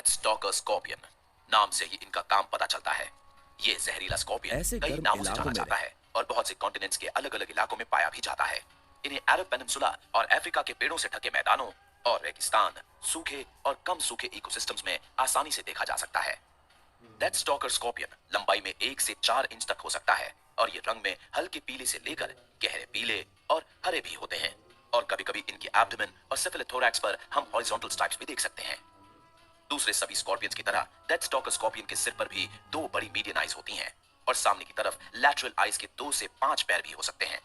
Death stalker scorpion. नाम से ही इनका काम पता चलता है। ये जहरीला स्कॉर्पियन ऐसे कई गर्म नामों से इलाकों जाना में जाता है और बहुत से कॉन्टिनेंट्स के अलग अलग इलाकों में पाया भी जाता है। इन्हें अरब पेनिनसुला और अफ्रीका के पेड़ों से ढके मैदानों और रेगिस्तान, सूखे और कम सूखे इकोसिस्टम्स में आसानी से देखा जा सकता है। डेथ स्टॉकर स्कॉर्पियन लंबाई में 1 से 4 इंच तक हो सकता है और ये रंग में हल्के पीले से लेकर गहरे पीले और हरे भी होते हैं। और कभी-कभी इनके एब्डोमेन और सेफेलोथोरैक्स पर हम हॉरिजॉन्टल स्ट्राइप्स भी देख सकते हैं। दूसरे सभी स्कॉर्पियंस की तरह डेथ स्टॉकर स्कॉर्पियन के सिर पर भी दो बड़ी मीडियन आइज होती हैं और सामने की तरफ लैटरल आइज के 2 से 5 पैर भी हो सकते हैं।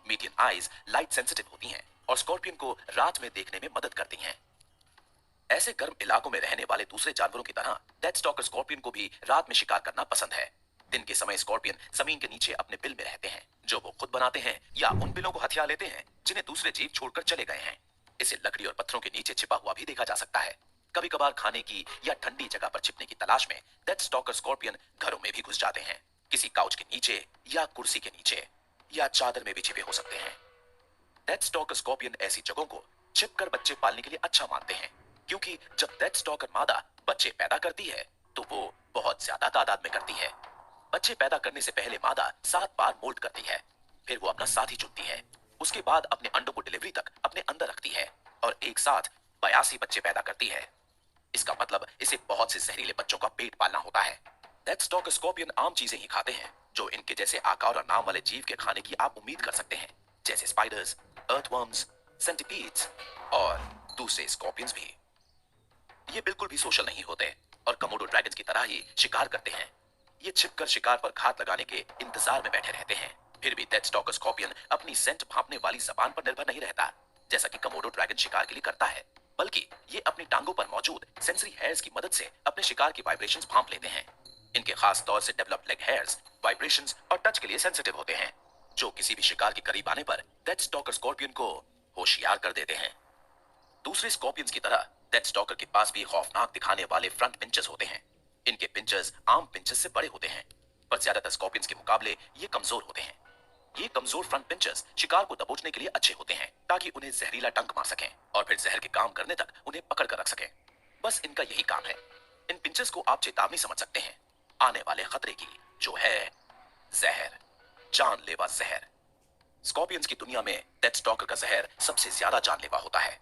मीडियन आइज लाइट सेंसिटिव होती हैं और स्कॉर्पियन को रात में देखने में मदद करती हैं। ऐसे गर्म इलाकों में रहने वाले दूसरे जानवरों की तरह डेथ स्टॉकर स्कॉर्पियन को भी रात में शिकार करना पसंद है। दिन के समय स्कॉर्पियन जमीन के नीचे अपने बिल में रहते हैं, जो वो खुद बनाते हैं या उन बिलों को हथिया लेते हैं जिन्हें दूसरे जीव छोड़कर चले गए हैं। इसे लकड़ी और पत्थरों के नीचे छिपा हुआ भी देखा जा सकता है। कभी कभार खाने की या ठंडी जगह पर छिपने की तलाश में डेथ स्टॉकर स्कॉर्पियन घरों में भी घुस जाते हैं। किसी काउच के नीचे या कुर्सी के नीचे या चादर में भी छिपे हो सकते हैं। डेथ स्टॉकर स्कॉर्पियन ऐसी जगहों को छिपकर बच्चे पालने के लिए अच्छा मानते हैं, क्योंकि जब डेथ स्टॉकर मादा बच्चे पैदा करती है तो वो बहुत ज्यादा तादाद में करती है। बच्चे पैदा करने से पहले मादा 7 बार मोल्ट करती है, फिर वो अपना साथी चुनती है। उसके बाद अपने अंडों को डिलीवरी तक अपने अंदर रखती है और एक साथ 82 बच्चे पैदा करती है। इसका मतलब इसे बहुत से जहरीले बच्चों का पेट पालना होता है। डेथ स्टॉकर स्कॉर्पियन आम चीजें ही खाते हैं जो इनके जैसे आकार और नाम वाले जीव के खाने की आप उम्मीद कर सकते हैं, जैसे स्पाइडर्स, अर्थवर्म्स, सेंटिपीड्स और दूसरे स्कॉर्पियंस भी। ये बिल्कुल भी सोशल नहीं होते और कमोडो ड्रैगन्स की तरह ही शिकार करते हैं। ये छिपकर शिकार पर घात लगाने के इंतजार में बैठे रहते हैं। फिर भी डेथ स्टॉकर स्कॉर्पियन अपनी सेंट भांपने वाली जबान पर निर्भर नहीं रहता, जैसा कि कमोडो ड्रैगन शिकार के लिए करता है, बल्कि ये अपनी टांगों पर मौजूद सेंसरी हेयर्स की मदद से अपने शिकार की वाइब्रेशंस भांप लेते हैं। इनके खास तौर से डेवलप्ड लेग हेयर्स वाइब्रेशंस और टच के लिए सेंसिटिव होते हैं, जो किसी भी शिकार के करीब आने पर डेथ स्टॉकर स्कॉर्पियन को होशियार कर देते हैं। दूसरे स्कॉर्पियंस की तरह डेथ स्टॉकर के पास भी खौफनाक दिखाने वाले फ्रंट पिंचेस होते हैं। इनके पिंचेस आम पिंचेस से बड़े होते हैं, पर ज्यादातर स्कॉर्पियंस के मुकाबले ये कमजोर होते हैं। ये कमजोर फ्रंट पिंचेस शिकार को दबोचने के लिए अच्छे होते हैं, ताकि उन्हें जहरीला डंक मार सकें और फिर जहर के काम करने तक उन्हें पकड़ कर रख सकें। बस इनका यही काम है। इन पिंचेस को आप चेतावनी समझ सकते हैं आने वाले खतरे की, जो है जहर, जानलेवा जहर। स्कॉर्पियंस की दुनिया में डेथ स्टॉकर का जहर सबसे ज्यादा जानलेवा होता है।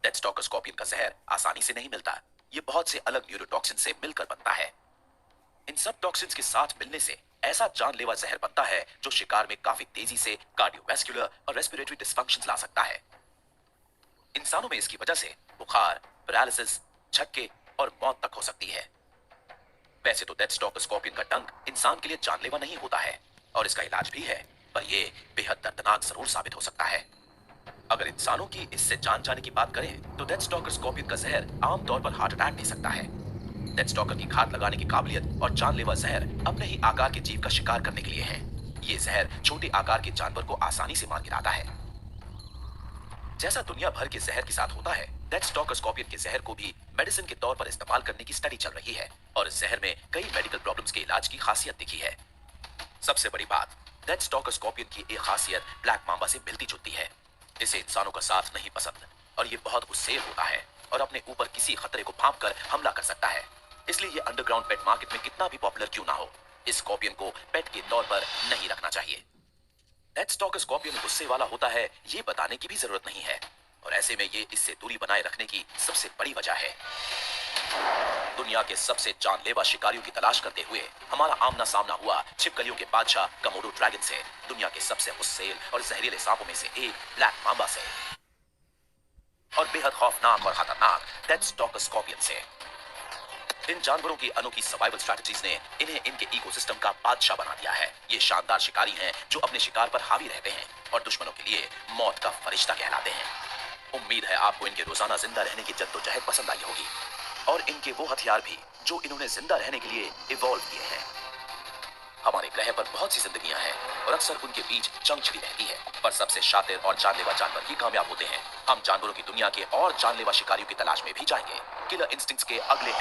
डेथ स्टॉकर स्कॉर्पियन का जहर आसानी से नहीं मिलता, ये बहुत से अलग न्यूरोटॉक्सिन से मिलकर बनता है। इन सब टॉक्सिन्स के साथ मिलने से ऐसा जानलेवा जहर बनता है जो शिकार में काफी तेजी से कार्डियोवैस्कुलर और रेस्पिरेटरी डिस्फंक्शंस ला सकता है। इंसानों में इसकी वजह से बुखार, पैरालिसिस, झटके और मौत तक हो सकती है। वैसे तो डेथ स्टॉकर स्कॉर्पियन का डंक इंसान के लिए जानलेवा नहीं होता है और इसका इलाज भी है, पर यह बेहद दर्दनाक जरूर साबित हो सकता है। अगर इंसानों की इससे जान जाने की बात करें तो डेथ स्टॉकर स्कॉर्पियन का जहर आमतौर पर हार्ट अटैक दे सकता है। डेथ स्टॉकर की घात लगाने की काबिलियत और जानलेवा जहर अपने ही आकार के जीव का शिकार करने के लिए है। ये जहर छोटे आकार के जानवर को आसानी से मार गिराता है। जैसा दुनिया भर के जहर के साथ होता है, डेथ स्टॉकर स्कॉर्पियन के जहर को भी मेडिसिन के तौर पर इस्तेमाल करने की स्टडी चल रही है और इस जहर में कई मेडिकल प्रॉब्लम्स के इलाज की खासियत दिखी है। सबसे बड़ी बात, डेथ स्टॉकर स्कॉर्पियन की एक खासियत ब्लैक मांबा से मिलती जुलती है। इसे इंसानों का साथ नहीं पसंद और ये बहुत गुस्सैल होता है और अपने ऊपर किसी खतरे को भांप कर हमला कर सकता है। इसलिए ये अंडरग्राउंड पेट मार्केट में कितना भी पॉपुलर क्यों ना हो, इस स्कॉर्पियन को पेट के तौर पर नहीं रखना चाहिए। डेथ स्टॉकर स्कॉर्पियन गुस्से वाला होता है ये बताने की भी जरूरत नहीं है और ऐसे में ये इससे दूरी बनाए रखने की सबसे बड़ी वजह है। दुनिया के सबसे जानलेवा शिकारियों की तलाश करते हुए हमारा आमना सामना हुआ छिपकलियों के बादशाह कमोडो ड्रैगन से, दुनिया के सबसे गुस्सैल और जहरीले सांपों में से एक ब्लैक मांबा से, और बेहद खौफनाक और खतरनाक डेथ स्टॉकर स्कॉर्पियन से। इन जानवरों की अनोखी सर्वाइवल स्ट्रेटजीज ने इन्हें इनके इकोसिस्टम का बादशाह बना दिया है। ये शानदार शिकारी हैं जो अपने शिकार पर हावी रहते हैं और दुश्मनों के लिए मौत का फरिश्ता कहलाते हैं। उम्मीद है आपको इनके रोजाना जिंदा रहने की जद्दोजहद पसंद आई होगी और इनके वो हथियार भी जो इन्होंने जिंदा रहने के लिए इवॉल्व किए हैं। हमारे ग्रह पर बहुत सी जिंदगियां हैं और अक्सर उनके बीच जंग छिड़ी रहती है, पर सबसे शातिर और जानलेवा जानवर ही कामयाब होते हैं। हम जानवरों की दुनिया के और जानलेवा शिकारियों की तलाश में भी जाएंगे। किलर इंस्टिंक्ट्स के अगले